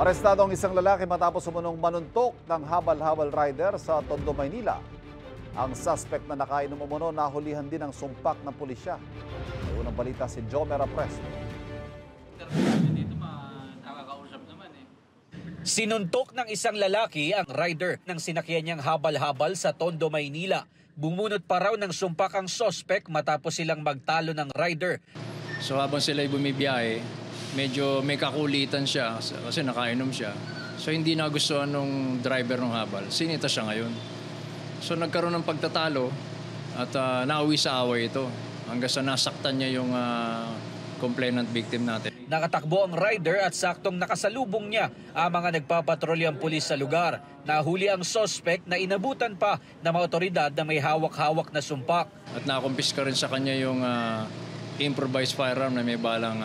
Arestado ang isang lalaki matapos umunong manuntok ng habal-habal rider sa Tondo, Maynila. Ang suspect na nakainom umuno nahulihan din ng sumpak ng pulisya. May unang balita si Jomer Apresto. Sinuntok ng isang lalaki ang rider ng sinakyan niyang habal-habal sa Tondo, Maynila. Bumunot pa raw ng sumpak ang suspect matapos silang magtalo ng rider. So habang sila'y bumibiyahe, medyo may kakulitan siya kasi nakainom siya. So hindi nagustuhan nung driver ng habal. Sinita siya ngayon. So nagkaroon ng pagtatalo at nauwi sa away ito hanggang sa nasaktan niya yung complainant victim natin. Nakatakbo ang rider at saktong nakasalubong niya ang mga nagpapatrolyang pulis sa lugar. Nahuli ang suspect na inabutan pa ng mga otoridad na may hawak-hawak na sumpak. At nakumpiska rin sa kanya yung improvised firearm na may balang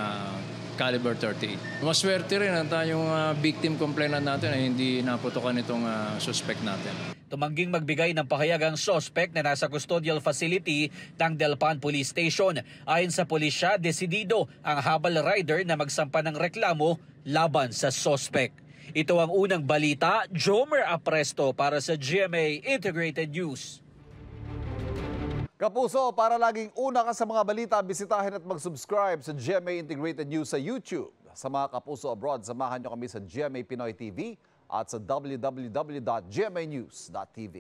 caliber 38. Maswerte rin at yung victim complainant natin ay hindi naputukan itong suspect natin. Tumangging magbigay ng pahayag ang suspect na nasa custodial facility ng Delpan Police Station. Ayon sa pulisya, desidido ang habal rider na magsampa ng reklamo laban sa suspect. Ito ang unang balita. Jomer Apresto para sa GMA Integrated News. Kapuso, para laging una ka sa mga balita, bisitahin at mag-subscribe sa GMA Integrated News sa YouTube. Sa mga kapuso abroad, samahan nyo kami sa GMA Pinoy TV at sa www.gmanews.tv.